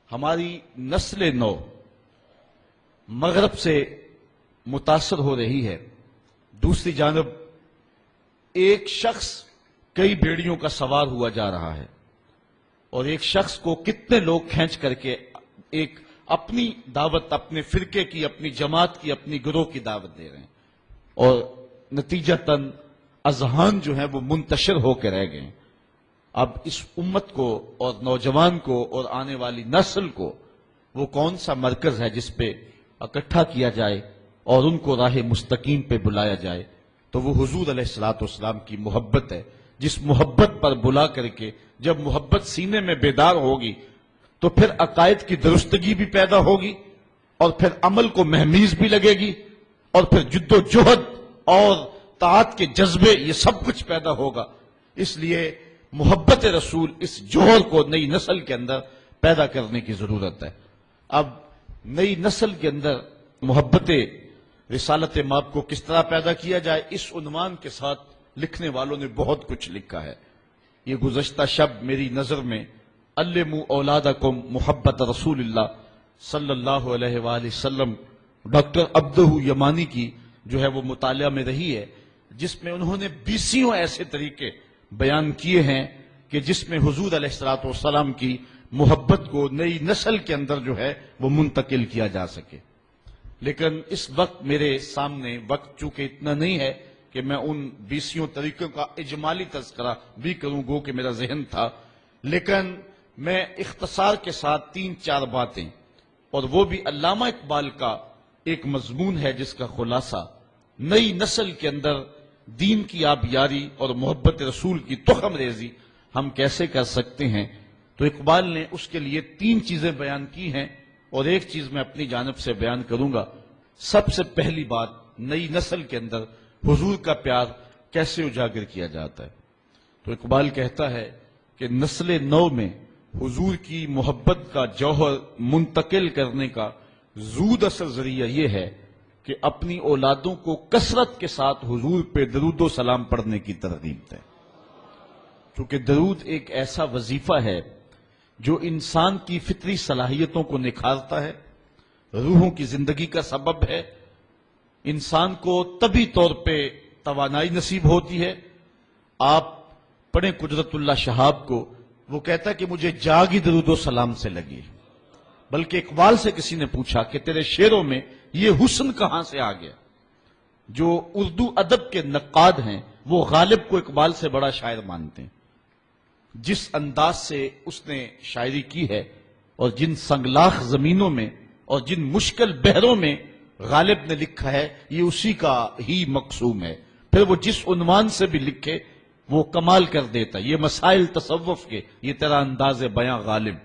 ہماری نسل نو مغرب سے متاثر ہو رہی ہے، دوسری جانب ایک شخص کئی بیڑیوں کا سوار ہوا جا رہا ہے، اور ایک شخص کو کتنے لوگ کھینچ کر کے ایک اپنی دعوت، اپنے فرقے کی، اپنی جماعت کی، اپنی گروہ کی دعوت دے رہے ہیں، اور نتیجتاً اذہان جو ہیں وہ منتشر ہو کے رہ گئے ہیں۔ اب اس امت کو اور نوجوان کو اور آنے والی نسل کو وہ کون سا مرکز ہے جس پہ اکٹھا کیا جائے اور ان کو راہ مستقیم پہ بلایا جائے؟ تو وہ حضور علیہ الصلوۃ والسلام کی محبت ہے، جس محبت پر بلا کر کے جب محبت سینے میں بیدار ہوگی تو پھر عقائد کی درستگی بھی پیدا ہوگی، اور پھر عمل کو مہمیز بھی لگے گی، اور پھر جد و جہد اور طاعت کے جذبے، یہ سب کچھ پیدا ہوگا۔ اس لیے محبت رسول، اس جوہر کو نئی نسل کے اندر پیدا کرنے کی ضرورت ہے۔ اب نئی نسل کے اندر محبت رسالت مآب کو کس طرح پیدا کیا جائے، اس عنوان کے ساتھ لکھنے والوں نے بہت کچھ لکھا ہے۔ یہ گزشتہ شب میری نظر میں علموا اولادکم محبت رسول اللہ صلی اللہ علیہ وآلہ وسلم ڈاکٹر عبدہ یمانی کی جو ہے وہ مطالعہ میں رہی ہے، جس میں انہوں نے 20 ایسے طریقے بیان کیے ہیں کہ جس میں حضور علیہ الصلوۃ والسلام کی محبت کو نئی نسل کے اندر جو ہے وہ منتقل کیا جا سکے۔ لیکن اس وقت میرے سامنے وقت چونکہ اتنا نہیں ہے کہ میں ان 20 طریقوں کا اجمالی تذکرہ بھی کروں، گو کہ میرا ذہن تھا، لیکن میں اختصار کے ساتھ 3-4 باتیں، اور وہ بھی علامہ اقبال کا ایک مضمون ہے جس کا خلاصہ نئی نسل کے اندر دین کی آبیاری اور محبت رسول کی تخم ریزی ہم کیسے کر سکتے ہیں۔ تو اقبال نے اس کے لیے 3 چیزیں بیان کی ہیں، اور ایک چیز میں اپنی جانب سے بیان کروں گا۔ سب سے پہلی بات، نئی نسل کے اندر حضور کا پیار کیسے اجاگر کیا جاتا ہے۔ تو اقبال کہتا ہے کہ نسل نو میں حضور کی محبت کا جوہر منتقل کرنے کا زود اثر ذریعہ یہ ہے کہ اپنی اولادوں کو کثرت کے ساتھ حضور پہ درود و سلام پڑھنے کی ترغیب دیں، کیونکہ درود ایک ایسا وظیفہ ہے جو انسان کی فطری صلاحیتوں کو نکھارتا ہے، روحوں کی زندگی کا سبب ہے، انسان کو طبی طور پہ توانائی نصیب ہوتی ہے۔ آپ پڑھیں قدرت اللہ شہاب کو، وہ کہتا ہے کہ مجھے جاگ ہی درود و سلام سے لگی، بلکہ اقبال سے کسی نے پوچھا کہ تیرے شعروں میں یہ حسن کہاں سے آ گیا؟ جو اردو ادب کے نقاد ہیں وہ غالب کو اقبال سے بڑا شاعر مانتے ہیں، جس انداز سے اس نے شاعری کی ہے، اور جن سنگلاخ زمینوں میں اور جن مشکل بحروں میں غالب نے لکھا ہے، یہ اسی کا ہی مقصوم ہے۔ پھر وہ جس عنوان سے بھی لکھے وہ کمال کر دیتا ہے۔ یہ مسائل تصوف کے، یہ تیرا انداز بیاں غالب،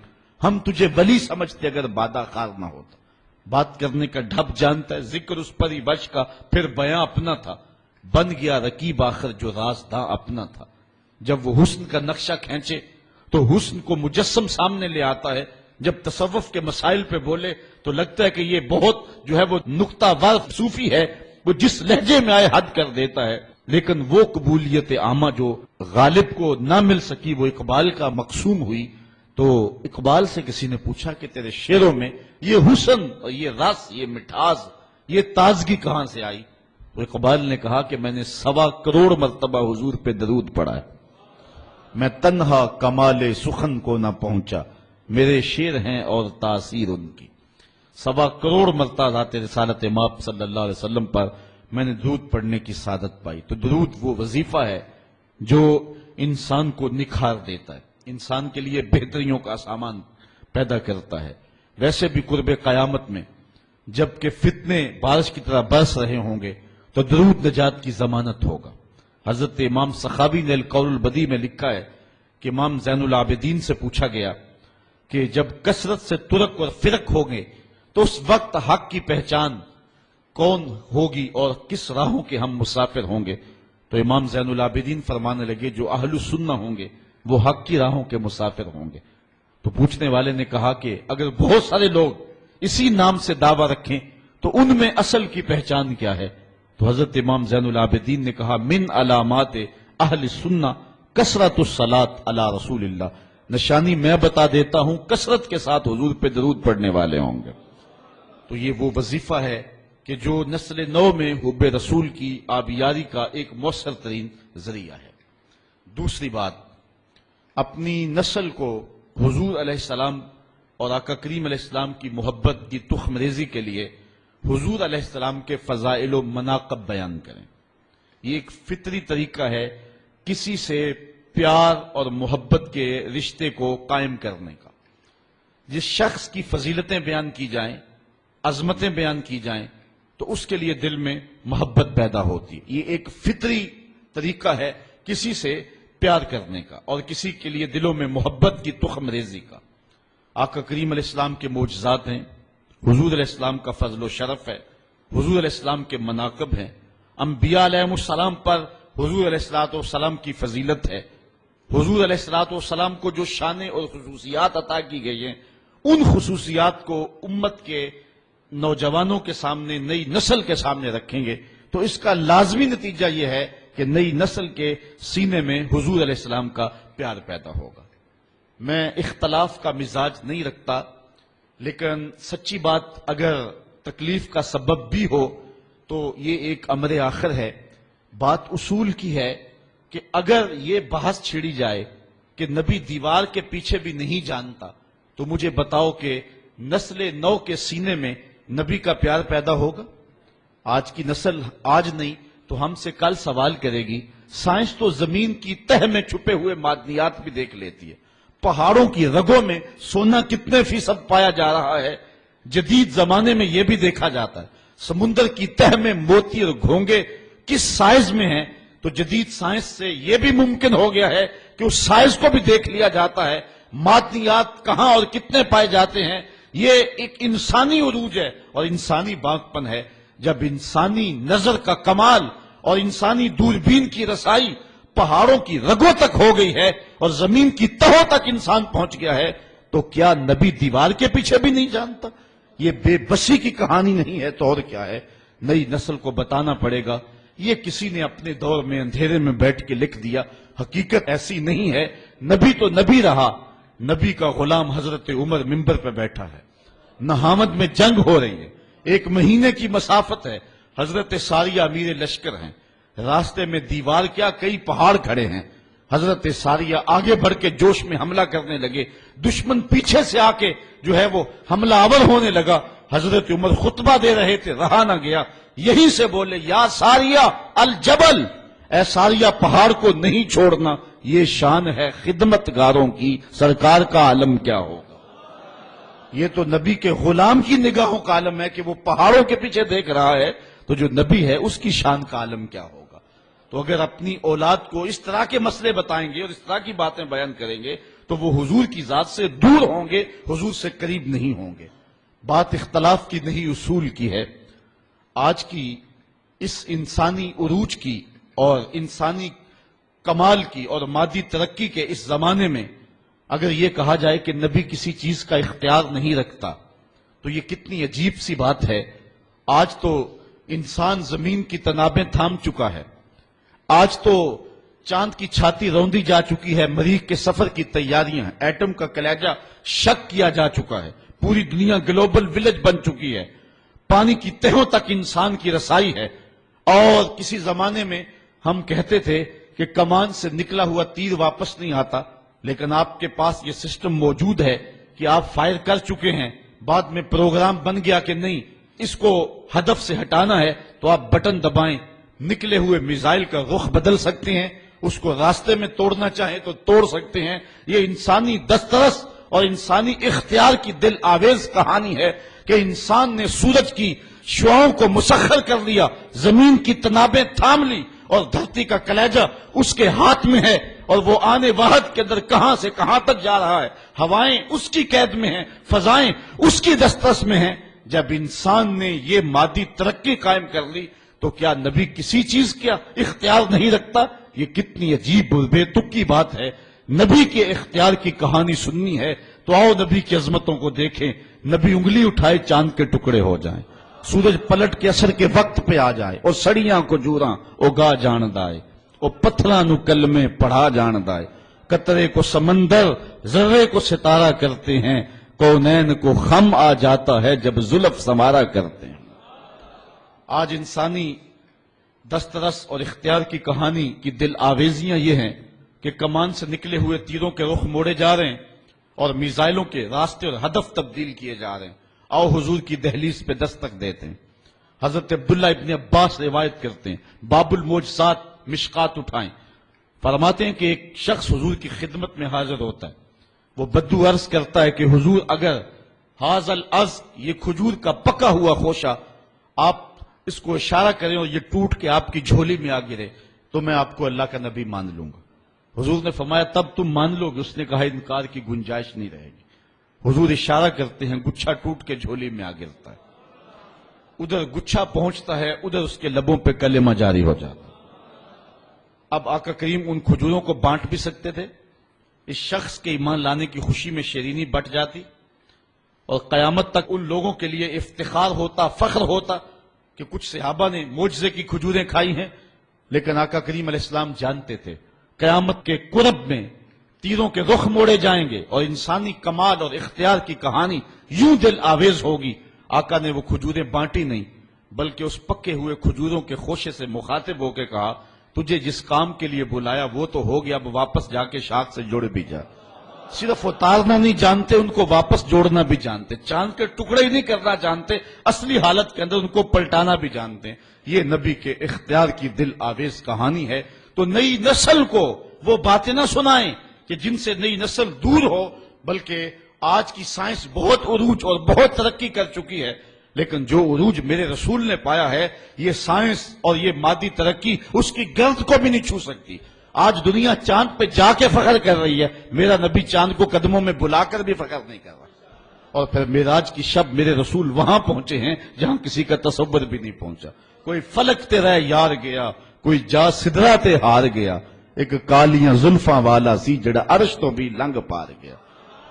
ہم تجھے ولی سمجھتے اگر بادہ خار نہ ہوتا۔ بات کرنے کا ڈھب جانتا ہے، ذکر اس پر ہی بش کا، پھر بیاں اپنا تھا، بن گیا رقیب آخر جو رازداں اپنا تھا۔ جب وہ حسن کا نقشہ کھینچے تو حسن کو مجسم سامنے لے آتا ہے، جب تصوف کے مسائل پہ بولے تو لگتا ہے کہ یہ بہت جو ہے وہ نقطہ وار صوفی ہے، وہ جس لہجے میں آئے حد کر دیتا ہے۔ لیکن وہ قبولیت عامہ جو غالب کو نہ مل سکی وہ اقبال کا مقسوم ہوئی۔ تو اقبال سے کسی نے پوچھا کہ تیرے شعروں میں یہ حسن اور یہ رس، یہ مٹھاس، یہ تازگی کہاں سے آئی؟ تو اقبال نے کہا کہ میں نے 1.25 کروڑ مرتبہ حضور پہ درود پڑھا ہے، میں تنہا کمال سخن کو نہ پہنچا، میرے شعر ہیں اور تاثیر ان کی۔ 1.25 کروڑ مرتبہ ذات رسالت مآب صلی اللہ علیہ وسلم پر میں نے درود پڑھنے کی سعادت پائی۔ تو درود وہ وظیفہ ہے جو انسان کو نکھار دیتا ہے، انسان کے لیے بہتریوں کا سامان پیدا کرتا ہے۔ ویسے بھی قرب قیامت میں جب کہ فتنے بارش کی طرح برس رہے ہوں گے تو درود نجات کی ضمانت ہوگا۔ حضرت امام سخاوی نے القول البدیع میں لکھا ہے کہ امام زین العابدین سے پوچھا گیا کہ جب کثرت سے ترک اور فرق ہوں گے تو اس وقت حق کی پہچان کون ہوگی اور کس راہوں کے ہم مسافر ہوں گے؟ تو امام زین العابدین فرمانے لگے جو اہل السنہ ہوں گے وہ حق کی راہوں کے مسافر ہوں گے۔ تو پوچھنے والے نے کہا کہ اگر بہت سارے لوگ اسی نام سے دعویٰ رکھیں تو ان میں اصل کی پہچان کیا ہے؟ تو حضرت امام زین العابدین نے کہا من علامات اہل سنہ کثرت الصلاۃ علی رسول اللہ، نشانی میں بتا دیتا ہوں، کثرت کے ساتھ حضور پہ درود پڑھنے والے ہوں گے۔ تو یہ وہ وظیفہ ہے کہ جو نسل نو میں حب رسول کی آبیاری کا ایک مؤثر ترین ذریعہ ہے۔ دوسری بات، اپنی نسل کو حضور علیہ السلام اور آقا کریم علیہ السلام کی محبت کی تخم ریزی کے لیے حضور علیہ السلام کے فضائل و مناقب بیان کریں۔ یہ ایک فطری طریقہ ہے کسی سے پیار اور محبت کے رشتے کو قائم کرنے کا۔ جس شخص کی فضیلتیں بیان کی جائیں، عظمتیں بیان کی جائیں، تو اس کے لیے دل میں محبت پیدا ہوتی ہے۔ یہ ایک فطری طریقہ ہے کسی سے پیار کرنے کا اور کسی کے لیے دلوں میں محبت کی تخم ریزی کا۔ آقا کریم علیہ السلام کے معجزات ہیں، حضور علیہ السلام کا فضل و شرف ہے، حضور علیہ السلام کے مناقب ہیں، انبیاء علیہ السلام پر حضور علیہ السلام کی فضیلت ہے، حضور علیہ السلام کو جو شانیں اور خصوصیات عطا کی گئی ہیں، ان خصوصیات کو امت کے نوجوانوں کے سامنے، نئی نسل کے سامنے رکھیں گے تو اس کا لازمی نتیجہ یہ ہے کہ نئی نسل کے سینے میں حضور علیہ السلام کا پیار پیدا ہوگا۔ میں اختلاف کا مزاج نہیں رکھتا، لیکن سچی بات اگر تکلیف کا سبب بھی ہو تو یہ ایک امر آخر ہے۔ بات اصول کی ہے کہ اگر یہ بحث چھڑی جائے کہ نبی دیوار کے پیچھے بھی نہیں جانتا تو مجھے بتاؤ کہ نسل نو کے سینے میں نبی کا پیار پیدا ہوگا؟ آج کی نسل آج نہیں تو ہم سے کل سوال کرے گی۔ سائنس تو زمین کی تہ میں چھپے ہوئے معدنیات بھی دیکھ لیتی ہے، پہاڑوں کی رگوں میں سونا کتنے فیصد پایا جا رہا ہے، جدید زمانے میں یہ بھی دیکھا جاتا ہے، سمندر کی تہ میں موتی اور گھونگے کس سائز میں ہیں، تو جدید سائنس سے یہ بھی ممکن ہو گیا ہے کہ اس سائز کو بھی دیکھ لیا جاتا ہے، معدنیات کہاں اور کتنے پائے جاتے ہیں۔ یہ ایک انسانی عروج ہے اور انسانی باغپن ہے جب انسانی نظر کا کمال اور انسانی دوربین کی رسائی پہاڑوں کی رگوں تک ہو گئی ہے اور زمین کی تہوں تک انسان پہنچ گیا ہے، تو کیا نبی دیوار کے پیچھے بھی نہیں جانتا؟ یہ بے بسی کی کہانی نہیں ہے تو اور کیا ہے؟ نئی نسل کو بتانا پڑے گا۔ یہ کسی نے اپنے دور میں اندھیرے میں بیٹھ کے لکھ دیا، حقیقت ایسی نہیں ہے۔ نبی تو نبی رہا، نبی کا غلام حضرت عمر منبر پہ بیٹھا ہے، نہامد میں جنگ ہو رہی ہے، 1 مہینے کی مسافت ہے، حضرت ساریہ امیر لشکر ہیں، راستے میں دیوار کیا کئی پہاڑ کھڑے ہیں، حضرت ساریہ آگے بڑھ کے جوش میں حملہ کرنے لگے، دشمن پیچھے سے آ کے جو ہے وہ حملہ آور ہونے لگا، حضرت عمر خطبہ دے رہے تھے، رہا نہ گیا، یہیں سے بولے یا ساریہ الجبل، اے ساریہ پہاڑ کو نہیں چھوڑنا، یہ شان ہے خدمت گاروں کی، سرکار کا عالم کیا ہوگا۔ یہ تو نبی کے غلام کی نگاہوں کا عالم ہے کہ وہ پہاڑوں کے پیچھے دیکھ رہا ہے، تو جو نبی ہے اس کی شان کا عالم کیا ہوگا۔ تو اگر اپنی اولاد کو اس طرح کے مسئلے بتائیں گے اور اس طرح کی باتیں بیان کریں گے تو وہ حضور کی ذات سے دور ہوں گے، حضور سے قریب نہیں ہوں گے۔ بات اختلاف کی نہیں، اصول کی ہے۔ آج کی اس انسانی عروج کی اور انسانی کمال کی اور مادی ترقی کے اس زمانے میں اگر یہ کہا جائے کہ نبی کسی چیز کا اختیار نہیں رکھتا تو یہ کتنی عجیب سی بات ہے۔ آج تو انسان زمین کی تنابیں تھام چکا ہے، آج تو چاند کی چھاتی روندی جا چکی ہے، مریخ کے سفر کی تیاریاں ہیں، ایٹم کا کلیجہ شک کیا جا چکا ہے، پوری دنیا گلوبل ولیج بن چکی ہے، پانی کی تہوں تک انسان کی رسائی ہے۔ اور کسی زمانے میں ہم کہتے تھے کہ کمان سے نکلا ہوا تیر واپس نہیں آتا، لیکن آپ کے پاس یہ سسٹم موجود ہے کہ آپ فائر کر چکے ہیں، بعد میں پروگرام بن گیا کہ نہیں اس کو ہدف سے ہٹانا ہے تو آپ بٹن دبائیں، نکلے ہوئے میزائل کا رخ بدل سکتے ہیں، اس کو راستے میں توڑنا چاہیں تو توڑ سکتے ہیں۔ یہ انسانی دسترس اور انسانی اختیار کی دل آویز کہانی ہے کہ انسان نے سورج کی شعاؤں کو مسخر کر لیا، زمین کی تنابیں تھام لی اور دھرتی کا کلیجہ اس کے ہاتھ میں ہے اور وہ آنے واحد کے اندر کہاں سے کہاں تک جا رہا ہے، ہوائیں اس کی قید میں ہیں، فضائیں اس کی دسترس میں ہیں۔ جب انسان نے یہ مادی ترقی قائم کر لی تو کیا نبی کسی چیز کا اختیار نہیں رکھتا؟ یہ کتنی عجیب اور بے تک کی بات ہے۔ نبی کے اختیار کی کہانی سننی ہے تو آؤ نبی کی عظمتوں کو دیکھیں۔ نبی انگلی اٹھائے چاند کے ٹکڑے ہو جائیں، سورج پلٹ کے اثر کے وقت پہ آ جائے، اور سڑیاں کو جوراں اگا جان دائے، اور پتھراں نو کلمے پڑھا جان دائے، قطرے کو سمندر ذرے کو ستارہ کرتے ہیں، کونین کو خم آ جاتا ہے جب زلف سنوارا کرتے ہیں۔ آج انسانی دسترس اور اختیار کی کہانی کی دل آویزیاں یہ ہیں کہ کمان سے نکلے ہوئے تیروں کے رخ موڑے جا رہے ہیں اور میزائلوں کے راستے اور ہدف تبدیل کیے جا رہے ہیں۔ آؤ حضور کی دہلیز پہ دستک دیتے ہیں۔ حضرت عبداللہ ابن عباس روایت کرتے ہیں، باب المعجزات مشکات اٹھائیں، فرماتے ہیں کہ ایک شخص حضور کی خدمت میں حاضر ہوتا ہے، وہ بدو عرض کرتا ہے کہ حضور اگر حاضل از یہ کھجور کا پکا ہوا خوشہ آپ اس کو اشارہ کریں اور یہ ٹوٹ کے آپ کی جھولی میں آ گرے تو میں آپ کو اللہ کا نبی مان لوں گا۔ حضور نے فرمایا تب تم مان لو گے؟ اس نے کہا انکار کی گنجائش نہیں رہے گی۔ حضور اشارہ کرتے ہیں، گچھا ٹوٹ کے جھولی میں آ گرتا ہے، ادھر گچھا پہنچتا ہے، ادھر اس کے لبوں پہ کلمہ جاری ہو جاتا ہے۔ اب آقا کریم ان کھجوروں کو بانٹ بھی سکتے تھے، اس شخص کے ایمان لانے کی خوشی میں شیرینی بٹ جاتی اور قیامت تک ان لوگوں کے لیے افتخار ہوتا، فخر ہوتا کہ کچھ صحابہ نے معجزے کی کھجوریں کھائی ہیں۔ لیکن آقا کریم علیہ السلام جانتے تھے قیامت کے قرب میں تیروں کے رخ موڑے جائیں گے اور انسانی کمال اور اختیار کی کہانی یوں دل آویز ہوگی۔ آقا نے وہ کھجوریں بانٹی نہیں بلکہ اس پکے ہوئے کھجوروں کے خوشے سے مخاطب ہو کے کہا تجھے جس کام کے لیے بلایا وہ تو ہو گیا، اب واپس جا کے شاخ سے جڑ بھی جا۔ صرف اتارنا نہیں جانتے، ان کو واپس جوڑنا بھی جانتے، چاند کے ٹکڑے ہی نہیں کرنا جانتے، اصلی حالت کے اندر ان کو پلٹانا بھی جانتے ہیں۔ یہ نبی کے اختیار کی دل آویز کہانی ہے۔ تو نئی نسل کو وہ باتیں نہ سنائیں کہ جن سے نئی نسل دور ہو، بلکہ آج کی سائنس بہت عروج اور بہت ترقی کر چکی ہے، لیکن جو عروج میرے رسول نے پایا ہے یہ سائنس اور یہ مادی ترقی اس کی گرد کو بھی نہیں چھو سکتی۔ آج دنیا چاند پہ جا کے فخر کر رہی ہے، میرا نبی چاند کو قدموں میں بلا کر بھی فخر نہیں کر رہا۔ اور پھر معراج کی شب میرے رسول وہاں پہنچے ہیں جہاں کسی کا تصور بھی نہیں پہنچا۔ کوئی فلک تے رہ یار گیا، کوئی جا سدرا تے ہار گیا، ایک کالیاں زلفاں والا سی جڑا عرش تو بھی لنگ پار گیا۔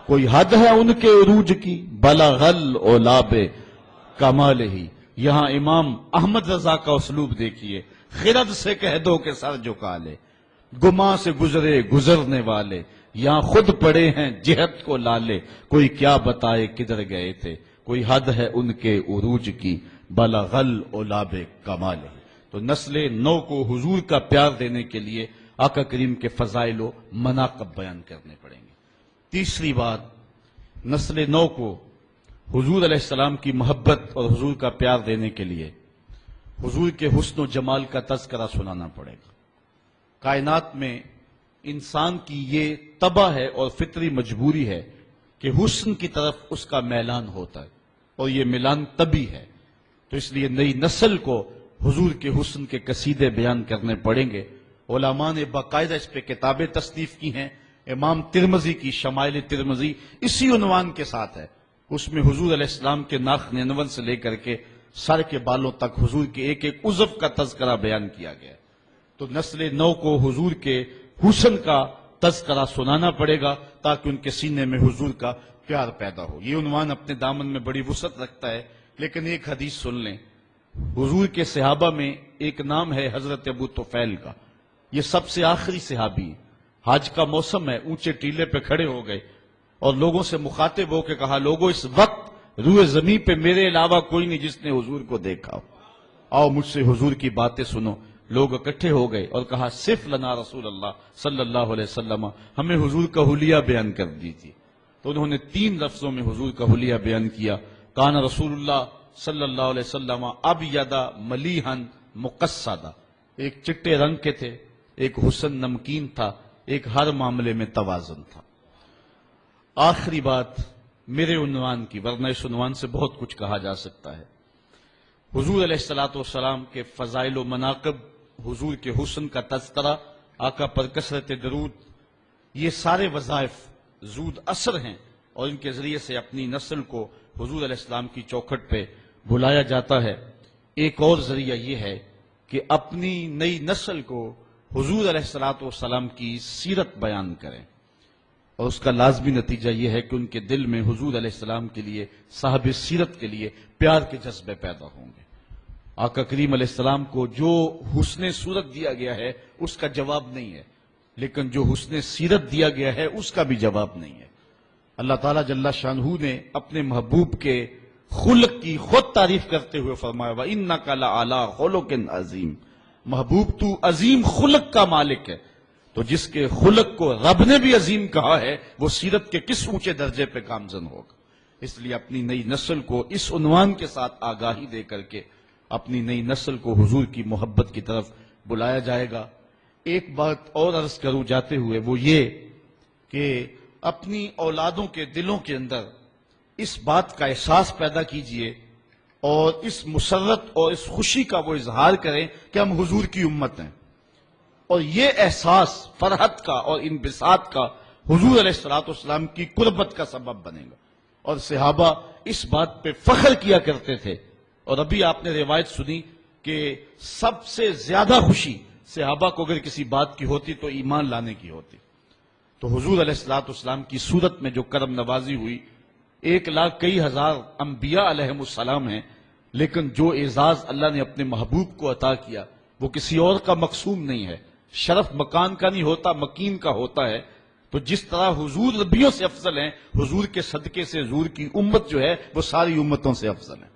کوئی حد ہے ان کے عروج کی، بلغل اولاب کمال ہی۔ یہاں امام احمد رضا کا اسلوب دیکھیے، خرد سے کہہ دو کہ سر جھکا لے، گماں سے گزرے گزرنے والے، یہاں خود پڑے ہیں جہت کو لالے، کوئی کیا بتائے کدھر گئے تھے، کوئی حد ہے ان کے عروج کی، بلغل اولاب کمال ہی۔ تو نسل نو کو حضور کا پیار دینے کے لیے آقا کریم کے فضائل و مناقب بیان کرنے پڑیں گے۔ تیسری بات، نسل نو کو حضور علیہ السلام کی محبت اور حضور کا پیار دینے کے لیے حضور کے حسن و جمال کا تذکرہ سنانا پڑے گا۔ کائنات میں انسان کی یہ طبع ہے اور فطری مجبوری ہے کہ حسن کی طرف اس کا میلان ہوتا ہے اور یہ میلان طبعی ہے، تو اس لیے نئی نسل کو حضور کے حسن کے قصیدے بیان کرنے پڑیں گے۔ علماء نے باقاعدہ اس پہ کتابیں تصنیف کی ہیں۔ امام ترمذی کی شمائل ترمذی اسی عنوان کے ساتھ ہے، اس میں حضور علیہ السلام کے ناخن انور سے لے کر کے سر کے بالوں تک حضور کے ایک ایک عضو کا تذکرہ بیان کیا گیا ہے۔ تو نسل نو کو حضور کے حسن کا تذکرہ سنانا پڑے گا تاکہ ان کے سینے میں حضور کا پیار پیدا ہو۔ یہ عنوان اپنے دامن میں بڑی وسعت رکھتا ہے، لیکن ایک حدیث سن لیں۔ حضور کے صحابہ میں ایک نام ہے حضرت ابو طفیل کا، یہ سب سے آخری صحابی ہیں۔ حج کا موسم ہے، اونچے ٹیلے پہ کھڑے ہو گئے اور لوگوں سے مخاطب ہو کے کہا لوگوں اس وقت روئے زمین پہ میرے علاوہ کوئی نہیں جس نے حضور کو دیکھا ہو، آؤ مجھ سے حضور کی باتیں سنو۔ لوگ اکٹھے ہو گئے اور کہا صف لنا رسول اللہ صلی اللہ علیہ وسلم، ہمیں حضور کا حلیہ بیان کر دیجیے۔ تو انہوں نے 3 لفظوں میں حضور کا حلیہ بیان کیا، کان رسول اللہ صلی اللہ علیہ وسلم ابیض ملیحا مقصدا، ایک چٹے رنگ کے تھے، ایک حسن نمکین تھا، ایک ہر معاملے میں توازن تھا۔ آخری بات میرے عنوان کی، ورنہ اس عنوان سے بہت کچھ کہا جا سکتا ہے۔ حضور علیہ الصلوۃ والسلام کے فضائل و مناقب، حضور کے حسن کا تذکرہ، آقا پر کثرت درود، یہ سارے وظائف زود اثر ہیں اور ان کے ذریعے سے اپنی نسل کو حضور علیہ السلام کی چوکھٹ پہ بلایا جاتا ہے۔ ایک اور ذریعہ یہ ہے کہ اپنی نئی نسل کو حضور علیہ الصلوۃ والسلام کی سیرت بیان کریں، اور اس کا لازمی نتیجہ یہ ہے کہ ان کے دل میں حضور علیہ السلام کے لیے، صاحب سیرت کے لیے پیار کے جذبے پیدا ہوں گے۔ آقا کریم علیہ السلام کو جو حسن صورت دیا گیا ہے اس کا جواب نہیں ہے، لیکن جو حسن سیرت دیا گیا ہے اس کا بھی جواب نہیں ہے۔ اللہ تعالیٰ جل شانہ نے اپنے محبوب کے خلق کی خود تعریف کرتے ہوئے فرمایا وَإِنَّكَ لَعَلَىٰ خُلُقٍ عَظِيمٍ، محبوب تو عظیم خلق کا مالک ہے۔ تو جس کے خلق کو رب نے بھی عظیم کہا ہے وہ سیرت کے کس اونچے درجے پہ گامزن ہوگا۔ اس لیے اپنی نئی نسل کو اس عنوان کے ساتھ آگاہی دے کر کے اپنی نئی نسل کو حضور کی محبت کی طرف بلایا جائے گا۔ ایک بات اور عرض کروں جاتے ہوئے، وہ یہ کہ اپنی اولادوں کے دلوں کے اندر اس بات کا احساس پیدا کیجئے اور اس مسرت اور اس خوشی کا وہ اظہار کریں کہ ہم حضور کی امت ہیں، اور یہ احساس فرحت کا اور انبساط کا حضور علیہ السلام کی قربت کا سبب بنے گا۔ اور صحابہ اس بات پہ فخر کیا کرتے تھے، اور ابھی آپ نے روایت سنی کہ سب سے زیادہ خوشی صحابہ کو اگر کسی بات کی ہوتی تو ایمان لانے کی ہوتی۔ تو حضور علیہ السلام کی صورت میں جو کرم نوازی ہوئی، 1,00,000 انبیاء علیہم السلام ہیں، لیکن جو اعزاز اللہ نے اپنے محبوب کو عطا کیا وہ کسی اور کا مقسوم نہیں ہے، شرف مکان کا نہیں ہوتا، مکین کا ہوتا ہے۔ تو جس طرح حضور نبیوں سے افضل ہیں، حضور کے صدقے سے حضور کی امت جو ہے وہ ساری امتوں سے افضل ہے۔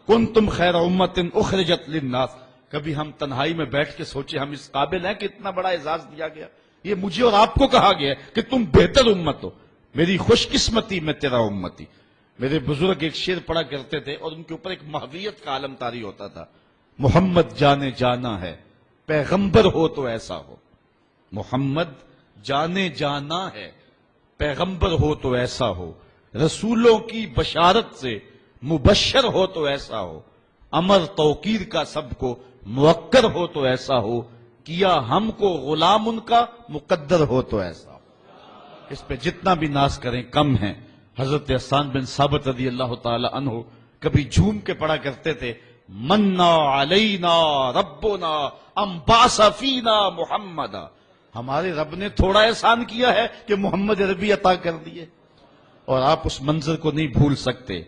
کنتم خیر امت اخرجت للناس، کبھی ہم تنہائی میں بیٹھ کے سوچے ہم اس قابل ہیں کہ اتنا بڑا اعزاز دیا گیا؟ یہ مجھے اور آپ کو کہا گیا ہے کہ تم بہتر امت ہو، میری خوش قسمتی میں تیرا امتی۔ میرے بزرگ ایک شعر پڑھا کرتے تھے اور ان کے اوپر ایک محویت کا عالم طاری ہوتا تھا، محمد جانے جانا ہے پیغمبر ہو تو ایسا ہو، محمد جانے جانا ہے پیغمبر ہو تو ایسا ہو، رسولوں کی بشارت سے مبشر ہو تو ایسا ہو، امر توقیر کا سب کو موقر ہو تو ایسا ہو، کیا ہم کو غلام ان کا مقدر ہو تو ایسا ہو۔ اس پہ جتنا بھی ناز کریں کم ہیں۔ حضرت حسان بن ثابت رضی اللہ تعالی عنہ کبھی جھوم کے پڑھا کرتے تھے، منا علینا ربنا ام باس فینا محمدا، ہمارے رب نے تھوڑا احسان کیا ہے کہ محمد عربی عطا کر دیے۔ اور آپ اس منظر کو نہیں بھول سکتے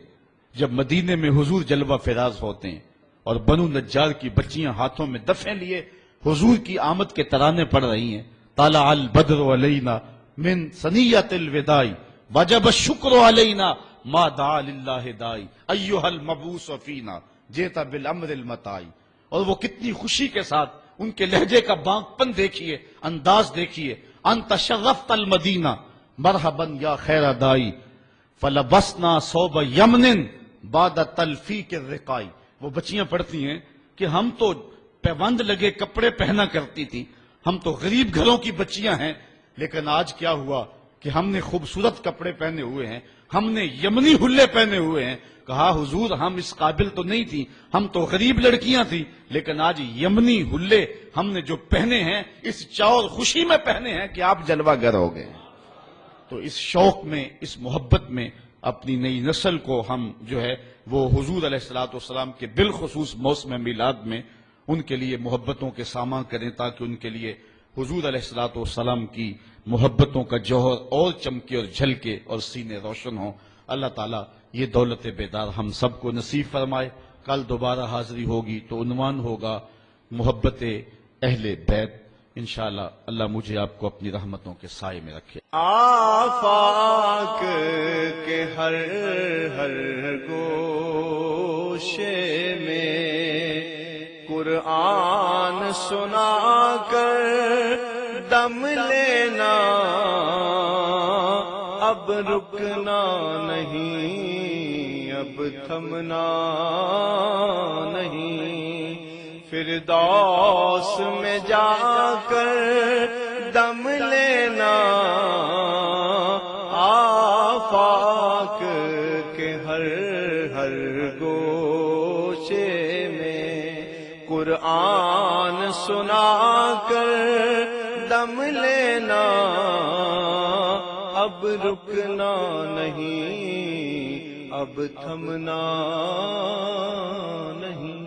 جب مدینے میں حضور جلوہ فراز ہوتے ہیں اور بنو نجار کی بچیاں ہاتھوں میں دفیں لیے حضور کی آمد کے ترانے پڑھ رہی ہیں، طلع البدر علینا من ثنیۃ الوداع وجب الشکر علینا ما دعا للہ داعی ایھا المبعوث فینا جئت بالامر المطاع۔ اور وہ کتنی خوشی کے ساتھ ان کے لہجے کا بانک پن دیکھیے، انداز دیکھیے، انت شرفت المدینہ مرحبا یا خیر دائی فلبسنا صوب یمن بعد تلفیق الرقائی۔ وہ بچیاں پڑھتی ہیں کہ ہم تو پیوند لگے کپڑے پہنا کرتی تھی، ہم تو غریب گھروں کی بچیاں ہیں، لیکن آج کیا ہوا کہ ہم نے خوبصورت کپڑے پہنے ہوئے ہیں، ہم نے یمنی حلے پہنے ہوئے ہیں۔ کہا حضور ہم اس قابل تو نہیں تھی، ہم تو غریب لڑکیاں تھیں، لیکن آج یمنی حلے ہم نے جو پہنے ہیں اس چاؤ خوشی میں پہنے ہیں کہ آپ جلوہ گر ہو گئے۔ تو اس شوق میں، اس محبت میں اپنی نئی نسل کو ہم جو ہے وہ حضور علیہ السلام کے بالخصوص موسم میلاد میں ان کے لیے محبتوں کے سامان کریں، تاکہ ان کے لیے حضور علیہ السلام کی محبتوں کا جوہر اور چمکے اور جھلکے اور سینے روشن ہوں۔ اللہ تعالیٰ یہ دولت بیدار ہم سب کو نصیب فرمائے۔ کل دوبارہ حاضری ہوگی تو عنوان ہوگا محبت اہل بیت۔ انشاءاللہ اللہ مجھے آپ کو اپنی رحمتوں کے سائے میں رکھے۔ آفاق کے ہر ہر گوشے میں قرآن سنا کر دم لینا، اب رکنا نہیں، اب تھمنا نہیں، فردوس میں جا کر دم لینا، آفاق کے ہر ہر گوشے میں قرآن سنا کر دم لینا، اب رکنا نہیں، اب تھمنا نہیں۔